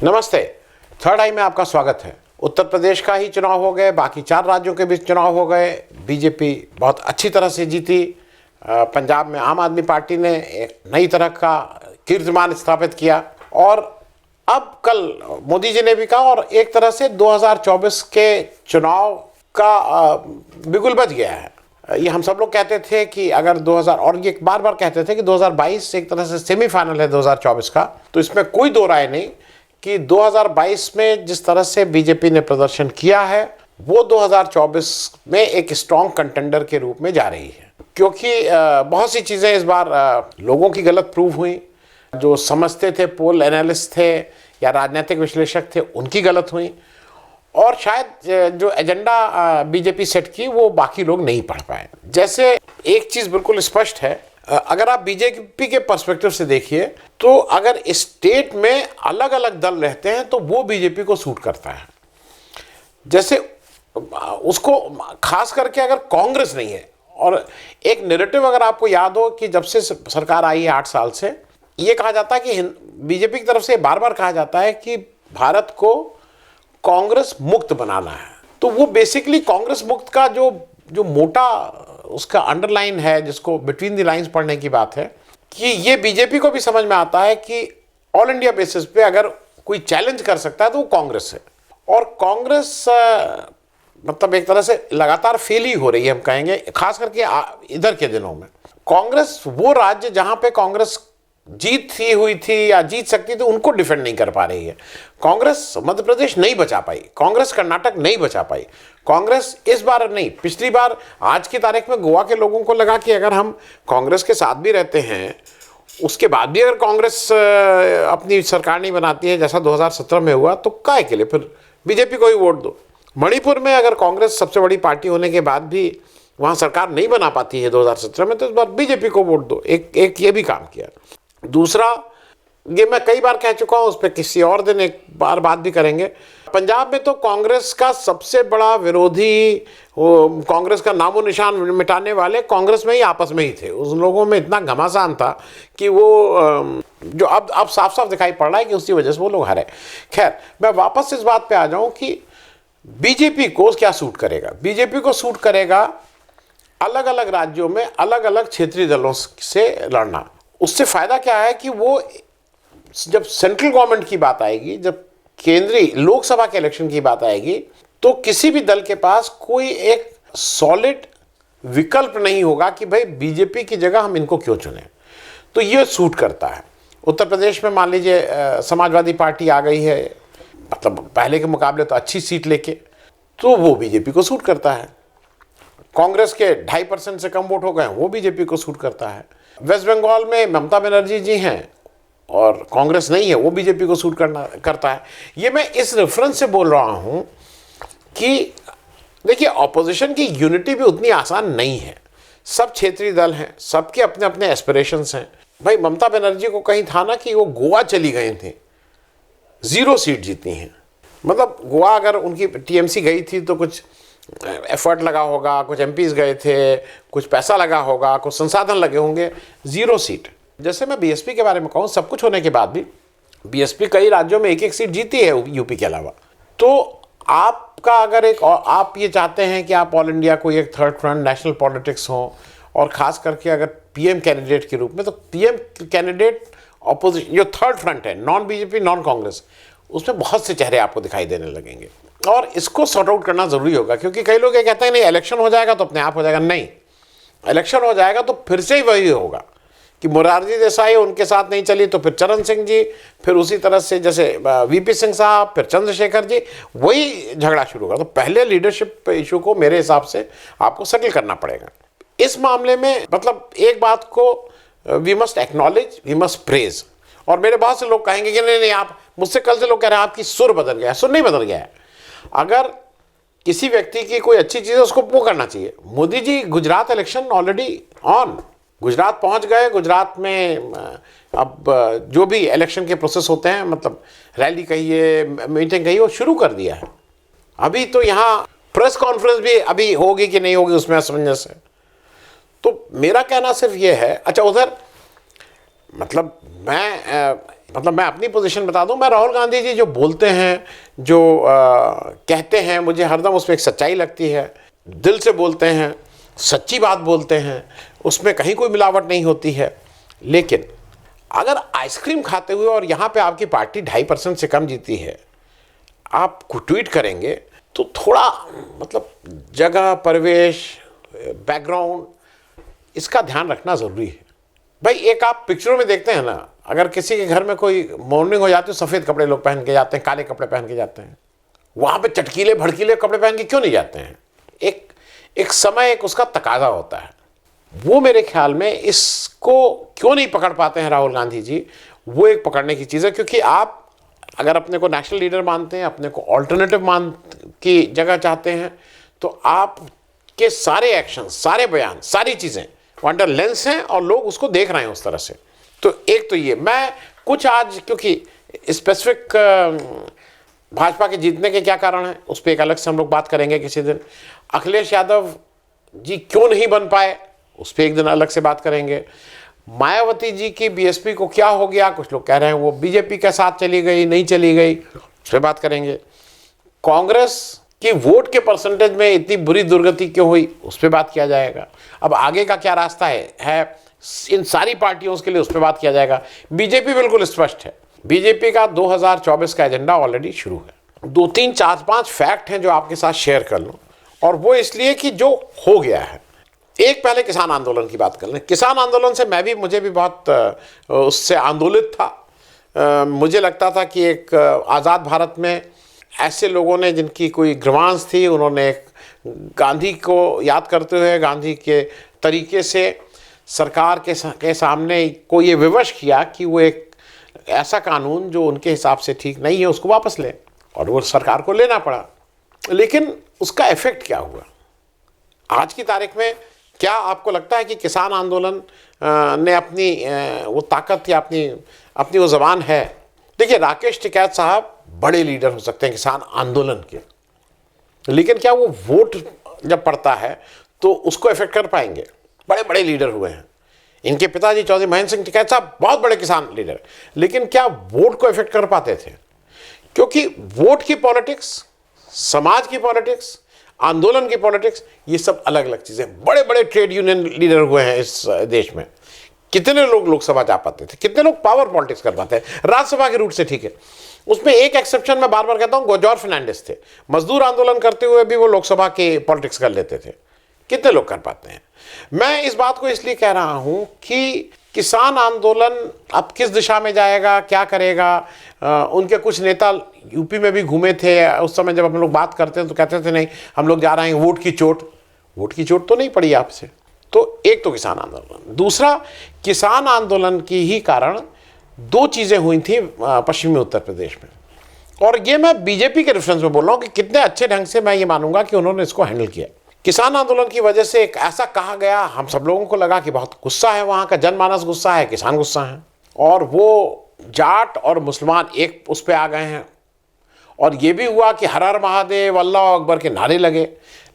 नमस्ते। थर्ड आई में आपका स्वागत है। उत्तर प्रदेश का ही चुनाव हो गए, बाकी 4 राज्यों के भी चुनाव हो गए। बीजेपी बहुत अच्छी तरह से जीती। पंजाब में आम आदमी पार्टी ने एक नई तरह का कीर्तिमान स्थापित किया और अब कल मोदी जी ने भी कहा और एक तरह से 2024 के चुनाव का बिगुल बज गया है। ये हम सब लोग कहते थे कि अगर 2000 और ये बार बार कहते थे कि 2022 एक तरह से सेमीफाइनल है 2024 का, तो इसमें कोई दो राय नहीं कि 2022 में जिस तरह से बीजेपी ने प्रदर्शन किया है वो 2024 में एक स्ट्रॉन्ग कंटेंडर के रूप में जा रही है, क्योंकि बहुत सी चीज़ें इस बार लोगों की गलत प्रूव हुई। जो समझते थे, पोल एनालिस्ट थे या राजनीतिक विश्लेषक थे, उनकी गलत हुई और शायद जो एजेंडा बीजेपी सेट की वो बाकी लोग नहीं पढ़ पाए। जैसे एक चीज़ बिल्कुल स्पष्ट है, अगर आप बीजेपी के पर्सपेक्टिव से देखिए तो अगर स्टेट में अलग अलग दल रहते हैं तो वो बीजेपी को सूट करता है। जैसे उसको खास करके अगर कांग्रेस नहीं है, और एक नैरेटिव अगर आपको याद हो कि जब से सरकार आई है 8 साल से, ये कहा जाता है कि बीजेपी की तरफ से बार बार कहा जाता है कि भारत को कांग्रेस मुक्त बनाना है। तो वो बेसिकली कांग्रेस मुक्त का जो मोटा उसका अंडरलाइन है, जिसको बिटवीन द लाइंस पढ़ने की बात है, कि ये बीजेपी को भी समझ में आता है कि ऑल इंडिया बेसिस पे अगर कोई चैलेंज कर सकता है तो वो कांग्रेस है। और कांग्रेस मतलब एक तरह से लगातार फेल ही हो रही है, हम कहेंगे, खास करके इधर के दिनों में। कांग्रेस वो राज्य जहां पे कांग्रेस जीती हुई थी या जीत सकती थी उनको डिफेंड नहीं कर पा रही है। कांग्रेस मध्य प्रदेश नहीं बचा पाई, कांग्रेस कर्नाटक नहीं बचा पाई, कांग्रेस इस बार नहीं, पिछली बार आज की तारीख में गोवा के लोगों को लगा कि अगर हम कांग्रेस के साथ भी रहते हैं, उसके बाद भी अगर कांग्रेस अपनी सरकार नहीं बनाती है जैसा 2017 में हुआ, तो काहे के लिए फिर बीजेपी को ही वोट दो। मणिपुर में अगर कांग्रेस सबसे बड़ी पार्टी होने के बाद भी वहाँ सरकार नहीं बना पाती है 2017 में, तो इस बार बीजेपी को वोट दो। एक ये भी काम किया। दूसरा, ये मैं कई बार कह चुका हूँ, उस पर किसी और दिन एक बार बात भी करेंगे। पंजाब में तो कांग्रेस का सबसे बड़ा विरोधी, कांग्रेस का नामो निशान मिटाने वाले कांग्रेस में ही आपस में ही थे। उन लोगों में इतना घमासान था कि वो जो अब साफ साफ दिखाई पड़ रहा है कि उसी वजह से वो लोग हारे। खैर, मैं वापस इस बात पे आ जाऊं कि बीजेपी को क्या सूट करेगा। बीजेपी को सूट करेगा अलग अलग राज्यों में अलग अलग क्षेत्रीय दलों से लड़ना। उससे फायदा क्या है कि वो जब सेंट्रल गवर्नमेंट की बात आएगी, जब केंद्रीय लोकसभा के इलेक्शन की बात आएगी, तो किसी भी दल के पास कोई एक सॉलिड विकल्प नहीं होगा कि भाई बीजेपी की जगह हम इनको क्यों चुनें। तो ये सूट करता है। उत्तर प्रदेश में मान लीजिए समाजवादी पार्टी आ गई है, मतलब पहले के मुकाबले तो अच्छी सीट लेके, तो वो बीजेपी को सूट करता है। कांग्रेस के 2.5% से कम वोट हो गए, वो बीजेपी को सूट करता है। वेस्ट बंगाल में ममता बनर्जी जी हैं और कांग्रेस नहीं है, वो बीजेपी को सूट करता है। ये मैं इस रेफरेंस से बोल रहा हूँ कि देखिए, ऑपोजिशन की यूनिटी भी उतनी आसान नहीं है। सब क्षेत्रीय दल हैं, सबके अपने अपने एस्पिरेशंस हैं। भाई ममता बनर्जी को कहीं था ना कि वो गोवा चली गई थी, 0 सीट जीती हैं। मतलब गोवा अगर उनकी टीएमसी गई थी तो कुछ एफर्ट लगा होगा, कुछ एमपीज गए थे, कुछ पैसा लगा होगा, कुछ संसाधन लगे होंगे, 0 सीट। जैसे मैं बीएसपी के बारे में कहूँ, सब कुछ होने के बाद भी बीएसपी कई राज्यों में 1-1 सीट जीती है यूपी के अलावा। तो आपका अगर आप ये चाहते हैं कि आप ऑल इंडिया को एक थर्ड फ्रंट नेशनल पॉलिटिक्स हो, और ख़ास करके अगर पीएम कैंडिडेट के रूप में, तो पीएम कैंडिडेट ऑपोजिशन जो थर्ड फ्रंट है, नॉन बीजेपी नॉन कांग्रेस, उसमें बहुत से चेहरे आपको दिखाई देने लगेंगे और इसको सॉर्ट आउट करना ज़रूरी होगा। क्योंकि कई लोग ये कहते हैं नहीं इलेक्शन हो जाएगा तो अपने आप हो जाएगा। नहीं, इलेक्शन हो जाएगा तो फिर से ही वही होगा कि मोरारजी देसाई उनके साथ नहीं चली तो फिर चरण सिंह जी, फिर उसी तरह से जैसे वीपी सिंह साहब, फिर चंद्रशेखर जी, वही झगड़ा शुरू होगा। तो पहले लीडरशिप इशू को मेरे हिसाब से आपको सेटल करना पड़ेगा। इस मामले में मतलब एक बात को we must acknowledge, we must praise. और मेरे बहुत से लोग कहेंगे कि नहीं, आप मुझसे कल से लोग कह रहे हैं आपकी सुर बदल गया है। सुर नहीं बदल गया है। अगर किसी व्यक्ति की कोई अच्छी चीज़ है उसको वो करना चाहिए। Modi ji Gujarat election already on, Gujarat पहुंच गए। गुजरात में अब जो भी इलेक्शन के प्रोसेस होते हैं, मतलब रैली कहिए, मीटिंग कहिए, वो शुरू कर दिया है। अभी तो यहाँ प्रेस कॉन्फ्रेंस भी अभी होगी कि नहीं होगी उसमें असमंजस है। तो मेरा कहना सिर्फ ये है, अच्छा उधर मतलब मैं मतलब मैं अपनी पोजीशन बता दूं, मैं राहुल गांधी जी जो बोलते हैं, जो कहते हैं, मुझे हरदम उसमें एक सच्चाई लगती है। दिल से बोलते हैं, सच्ची बात बोलते हैं, उसमें कहीं कोई मिलावट नहीं होती है। लेकिन अगर आइसक्रीम खाते हुए और यहाँ पे आपकी पार्टी 2.5% से कम जीती है, आप ट्वीट करेंगे तो थोड़ा मतलब जगह, परिवेश, बैकग्राउंड, इसका ध्यान रखना ज़रूरी है। भाई एक आप पिक्चरों में देखते हैं ना, अगर किसी के घर में कोई मॉर्निंग हो जाती है, सफ़ेद कपड़े लोग पहन के जाते हैं, काले कपड़े पहन के जाते हैं। वहाँ पे चटकीले भड़कीले कपड़े पहन के क्यों नहीं जाते हैं? एक समय, एक उसका तकाजा होता है। वो मेरे ख्याल में इसको क्यों नहीं पकड़ पाते हैं राहुल गांधी जी, वो एक पकड़ने की चीज़ है। क्योंकि आप अगर अपने को नेशनल लीडर मानते हैं, अपने को ऑल्टरनेटिव की जगह चाहते हैं, तो आपके सारे एक्शन, सारे बयान, सारी चीज़ें अंडर लेंस हैं और लोग उसको देख रहे हैं उस तरह से। तो एक तो ये मैं कुछ आज, क्योंकि स्पेसिफिक भाजपा के जीतने के क्या कारण है उस पर एक अलग से हम लोग बात करेंगे किसी दिन। अखिलेश यादव जी क्यों नहीं बन पाए उस पर एक दिन अलग से बात करेंगे। मायावती जी की बीएसपी को क्या हो गया, कुछ लोग कह रहे हैं वो बीजेपी के साथ चली गई, नहीं चली गई, उस पर बात करेंगे। कांग्रेस की वोट के परसेंटेज में इतनी बुरी दुर्गति क्यों हुई उस पर बात किया जाएगा। अब आगे का क्या रास्ता है इन सारी पार्टियों के लिए, उस पर बात किया जाएगा। बीजेपी बिल्कुल स्पष्ट है, बीजेपी का 2024 का एजेंडा ऑलरेडी शुरू है। 2, 3, 4, 5 फैक्ट हैं जो आपके साथ शेयर कर लूँ, और वो इसलिए कि जो हो गया है। एक पहले किसान आंदोलन की बात कर लें। किसान आंदोलन से मुझे भी बहुत उससे आंदोलित था। मुझे लगता था कि एक आज़ाद भारत में ऐसे लोगों ने जिनकी कोई ग्रीवांस थी, उन्होंने गांधी को याद करते हुए गांधी के तरीके से सरकार के सामने को ये विवश किया कि वो एक ऐसा कानून जो उनके हिसाब से ठीक नहीं है उसको वापस लें, और वो सरकार को लेना पड़ा। लेकिन उसका इफेक्ट क्या हुआ आज की तारीख में? क्या आपको लगता है कि किसान आंदोलन ने अपनी वो ताकत या अपनी वो ज़बान है? देखिए, राकेश टिकैत साहब बड़े लीडर हो सकते हैं किसान आंदोलन के, लेकिन क्या वो वोट जब पड़ता है तो उसको इफेक्ट कर पाएंगे? बड़े बड़े लीडर हुए हैं, इनके पिताजी चौधरी महेंद्र सिंह टिकैत साहब बहुत बड़े किसान लीडर, लेकिन क्या वोट को इफेक्ट कर पाते थे? क्योंकि वोट की पॉलिटिक्स, समाज की पॉलिटिक्स, आंदोलन की पॉलिटिक्स, ये सब अलग अलग चीज़ें। बड़े बड़े ट्रेड यूनियन लीडर हुए हैं इस देश में। कितने लोग लोकसभा जा पाते थे, कितने लोग पावर पॉलिटिक्स कर पाते हैं? राज्यसभा के रूट से ठीक है, उसमें एक एक्सेप्शन मैं बार बार कहता हूं, गोजौर फर्नांडिस थे। मजदूर आंदोलन करते हुए भी वो लोकसभा के पॉलिटिक्स कर लेते थे। कितने लोग कर पाते हैं? मैं इस बात को इसलिए कह रहा हूं कि किसान आंदोलन अब किस दिशा में जाएगा, क्या करेगा। उनके कुछ नेता यूपी में भी घूमे थे उस समय, जब हम लोग बात करते हैं तो कहते थे नहीं हम लोग जा रहे हैं वोट की चोट। वोट की चोट तो नहीं पड़ी आपसे। तो एक तो किसान आंदोलन, दूसरा किसान आंदोलन की ही कारण 2 चीज़ें हुई थी पश्चिमी उत्तर प्रदेश में, और ये मैं बीजेपी के रेफरेंस में बोल रहा हूँ कि कितने अच्छे ढंग से मैं ये मानूंगा कि उन्होंने इसको हैंडल किया। किसान आंदोलन की वजह से एक ऐसा कहा गया, हम सब लोगों को लगा कि बहुत गुस्सा है, वहाँ का जनमानस गुस्सा है, किसान गुस्सा है, और वो जाट और मुसलमान एक उस पर आ गए हैं। और ये भी हुआ कि हर हर महादेव, अल्लाह अकबर के नारे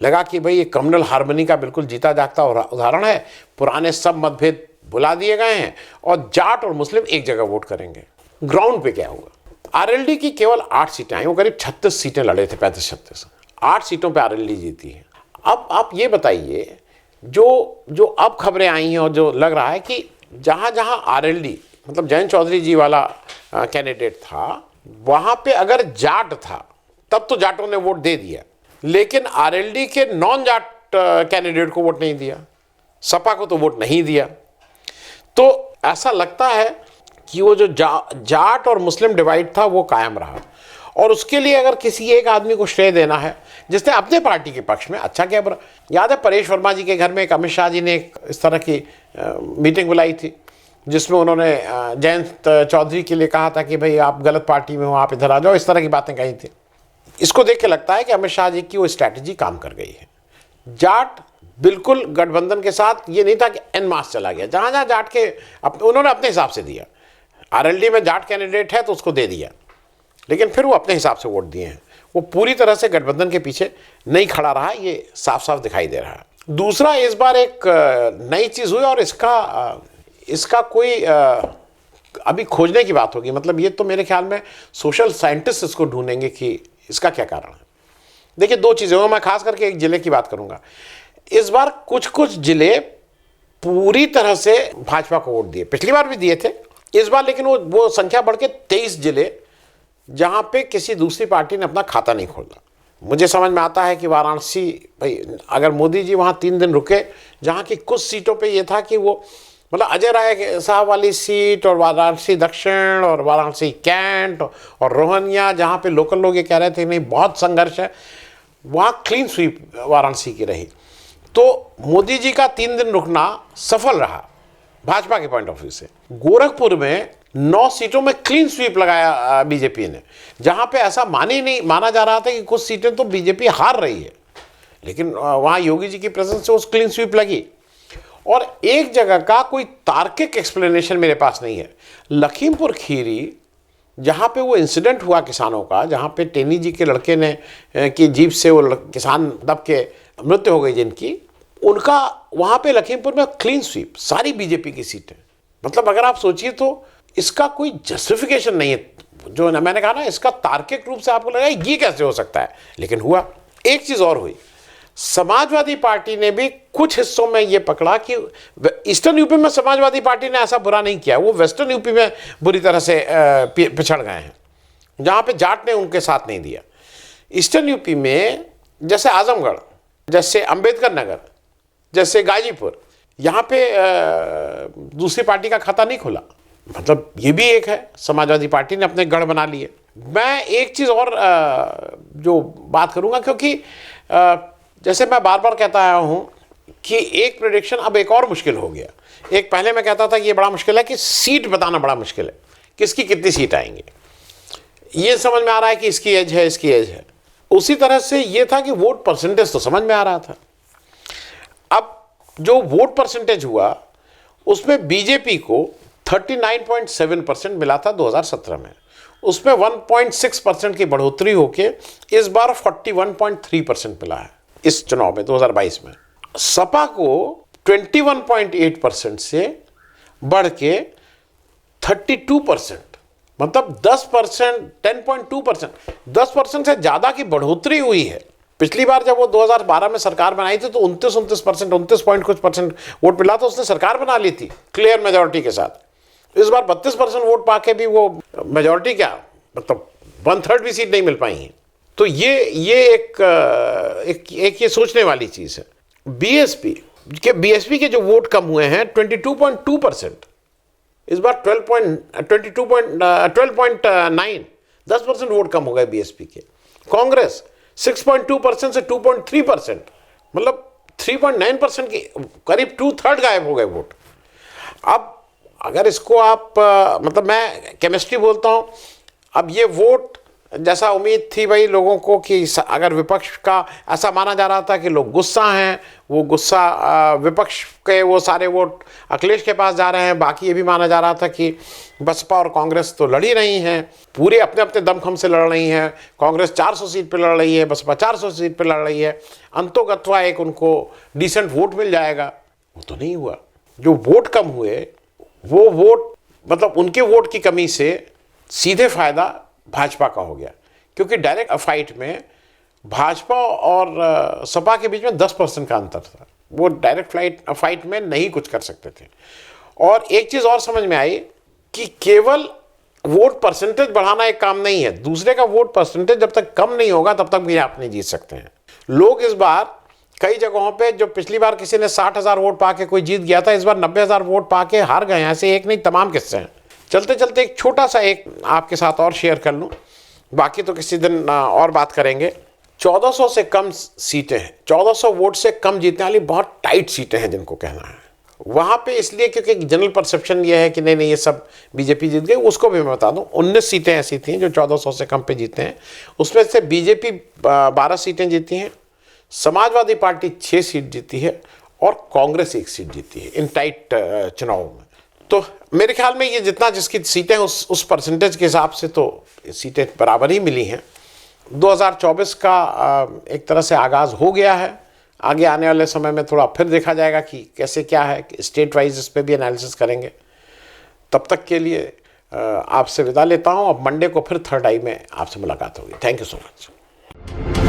लगा कि भाई ये कम्युनल हार्मनी का बिल्कुल जीता जागता उदाहरण है। पुराने सब मतभेद बुला दिए गए हैं और जाट और मुस्लिम एक जगह वोट करेंगे। ग्राउंड पे क्या हुआ? आरएलडी की केवल 8 सीटें आई, वो करीब 36 सीटें लड़े थे, 35-36, 8 सीटों पे आरएलडी जीती है। अब आप ये बताइए, जो अब खबरें आई हैं और जो लग रहा है कि जहाँ जहाँ आरएलडी मतलब जयंत चौधरी जी वाला कैंडिडेट था, वहाँ पे अगर जाट था तब तो जाटों ने वोट दे दिया, लेकिन आरएलडी के नॉन जाट कैंडिडेट को वोट नहीं दिया, सपा को तो वोट नहीं दिया। तो ऐसा लगता है कि वो जो जाट और मुस्लिम डिवाइड था वो कायम रहा, और उसके लिए अगर किसी एक आदमी को श्रेय देना है जिसने अपने पार्टी के पक्ष में अच्छा किया बुरा। याद है परेश वर्मा जी के घर में एक अमित शाह जी ने इस तरह की मीटिंग बुलाई थी जिसमें उन्होंने जयंत चौधरी के लिए कहा था कि भाई आप गलत पार्टी में हो, आप इधर आ जाओ, इस तरह की बातें कही थी। इसको देख के लगता है कि अमित शाह जी की वो स्ट्रैटेजी काम कर गई है। जाट बिल्कुल गठबंधन के साथ ये नहीं था कि एन मास चला गया, जहाँ जहाँ जाट के उन्होंने अपने हिसाब से दिया। आरएलडी में जाट कैंडिडेट है तो उसको दे दिया, लेकिन फिर वो अपने हिसाब से वोट दिए हैं। वो पूरी तरह से गठबंधन के पीछे नहीं खड़ा रहा, ये साफ साफ दिखाई दे रहा है। दूसरा, इस बार एक नई चीज़ हुई और इसका कोई अभी खोजने की बात होगी। मतलब ये तो मेरे ख्याल में सोशल साइंटिस्ट इसको ढूंढेंगे कि इसका क्या कारण है। देखिए, दो चीज़ें हैं, मैं खास करके एक जिले की बात करूंगा। इस बार कुछ कुछ जिले पूरी तरह से भाजपा को वोट दिए, पिछली बार भी दिए थे इस बार, लेकिन वो संख्या बढ़ के 23 जिले जहां पे किसी दूसरी पार्टी ने अपना खाता नहीं खोला। मुझे समझ में आता है कि वाराणसी, भाई अगर मोदी जी वहाँ 3 दिन रुके, जहाँ की कुछ सीटों पे ये था कि वो मतलब अजय राय साहब वाली सीट और वाराणसी दक्षिण और वाराणसी कैंट और रोहनिया, जहाँ पे लोकल लोग ये कह रहे थे नहीं बहुत संघर्ष है, वहाँ क्लीन स्वीप वाराणसी की रही। तो मोदी जी का 3 दिन रुकना सफल रहा भाजपा के पॉइंट ऑफ व्यू से। गोरखपुर में 9 सीटों में क्लीन स्वीप लगाया बीजेपी ने, जहां पे ऐसा माना जा रहा था कि कुछ सीटें तो बीजेपी हार रही है, लेकिन वहां योगी जी की प्रेजेंस से उस क्लीन स्वीप लगी। और एक जगह का कोई तार्किक एक्सप्लेनेशन मेरे पास नहीं है। लखीमपुर खीरी, जहां पे वो इंसिडेंट हुआ किसानों का, जहां पे टेनी जी के लड़के ने की जीप से वो किसान दब के मृत्यु हो गई जिनकी, उनका वहां पे लखीमपुर में क्लीन स्वीप, सारी बीजेपी की सीटें। मतलब अगर आप सोचिए तो इसका कोई जस्टिफिकेशन नहीं है। जो मैंने कहा ना, इसका तार्किक रूप से आपको लगा ये कैसे हो सकता है, लेकिन हुआ। एक चीज और हुई, समाजवादी पार्टी ने भी कुछ हिस्सों में ये पकड़ा कि ईस्टर्न यूपी में समाजवादी पार्टी ने ऐसा बुरा नहीं किया, वो वेस्टर्न यूपी में बुरी तरह से पिछड़ गए हैं, जहां पे जाट ने उनके साथ नहीं दिया। ईस्टर्न यूपी में जैसे आजमगढ़, जैसे अंबेडकर नगर, जैसे गाजीपुर, यहाँ पे दूसरी पार्टी का खाता नहीं खुला। मतलब ये भी एक है, समाजवादी पार्टी ने अपने गढ़ बना लिए। मैं एक चीज़ और जो बात करूँगा, क्योंकि जैसे मैं बार बार कहता आया हूँ कि एक प्रेडिक्शन अब एक और मुश्किल हो गया। एक पहले मैं कहता था कि ये बड़ा मुश्किल है कि सीट बताना बड़ा मुश्किल है, किसकी कितनी सीट आएंगी। ये समझ में आ रहा है कि इसकी एज है, इसकी एज है। उसी तरह से ये था कि वोट परसेंटेज तो समझ में आ रहा था। अब जो वोट परसेंटेज हुआ उसमें बीजेपी को 39.7% मिला था 2017 में, उसमें 1.6% की बढ़ोतरी होके इस बार 41.3% मिला है इस चुनाव में 2022 में। सपा को 21.8% से बढ़ के 32%, मतलब 10%, 10.2%, 10% से ज़्यादा की बढ़ोतरी हुई है। पिछली बार जब वो 2012 में सरकार बनाई थी तो 29 पॉइंट कुछ परसेंट वोट मिला था, उसने सरकार बना ली थी क्लियर मेजोरिटी के साथ। इस बार 32% वोट पाके भी वो मेजोरिटी क्या, मतलब 1/3 भी सीट नहीं मिल पाई है। तो ये एक ये सोचने वाली चीज़ है। बीएसपी के जो वोट कम हुए हैं 22.2%, इस बार 12.9, 10% वोट कम हो गए बीएसपी के। कांग्रेस 6.2% से 2.3%, मतलब 3.9% की करीब 2/3 गायब हो गए वोट। अब अगर इसको आप मतलब मैं केमिस्ट्री बोलता हूँ, अब ये वोट जैसा उम्मीद थी भाई लोगों को कि अगर विपक्ष का ऐसा माना जा रहा था कि लोग गुस्सा हैं, वो गुस्सा विपक्ष के वो सारे वोट अखिलेश के पास जा रहे हैं, बाकी ये भी माना जा रहा था कि बसपा और कांग्रेस तो लड़ ही रही हैं, पूरे अपने अपने दमखम से लड़ रही हैं। कांग्रेस 400 सीट पे लड़ रही है, बसपा 400 सीट पे लड़ रही है, अंतोगत्वा एक उनको डिसेंट वोट मिल जाएगा। वो तो नहीं हुआ। जो वोट कम हुए वो वोट, मतलब उनके वोट की कमी से सीधे फायदा भाजपा का हो गया, क्योंकि डायरेक्ट फाइट में भाजपा और सपा के बीच में 10% का अंतर था। वो डायरेक्ट फाइट में नहीं कुछ कर सकते थे। और एक चीज़ और समझ में आई कि केवल वोट परसेंटेज बढ़ाना एक काम नहीं है, दूसरे का वोट परसेंटेज जब तक कम नहीं होगा तब तक भी आप नहीं जीत सकते हैं। लोग इस बार कई जगहों पे, जो पिछली बार किसी ने 60,000 वोट पाके कोई जीत गया था, इस बार 90,000 वोट पाके हार गए। ऐसे एक नहीं, तमाम किस्से हैं। चलते चलते एक छोटा सा एक आपके साथ और शेयर कर लूँ, बाकी तो किसी दिन और बात करेंगे। 1400 से कम सीटें हैं, 1400 वोट से कम जीतने वाली बहुत टाइट सीटें हैं जिनको कहना है वहाँ पे, इसलिए क्योंकि जनरल परसेप्शन ये है कि नहीं ये सब बीजेपी जीत गई। उसको भी मैं बता दूँ, 19 सीटें ऐसी थी जो 1400 से कम पे जीते हैं। उसमें से बीजेपी 12 सीटें जीती हैं, समाजवादी पार्टी 6 सीट जीती है और कांग्रेस 1 सीट जीती है इन टाइट चुनाव में। तो मेरे ख्याल में ये जितना जिसकी सीटें उस परसेंटेज के हिसाब से तो सीटें बराबर ही मिली हैं। 2024 का एक तरह से आगाज़ हो गया है। आगे आने वाले समय में थोड़ा फिर देखा जाएगा कि कैसे क्या है, स्टेट वाइज इस पर भी एनालिसिस करेंगे। तब तक के लिए आपसे विदा लेता हूँ। अब मंडे को फिर थर्ड आई में आपसे मुलाकात होगी। Thank you so much.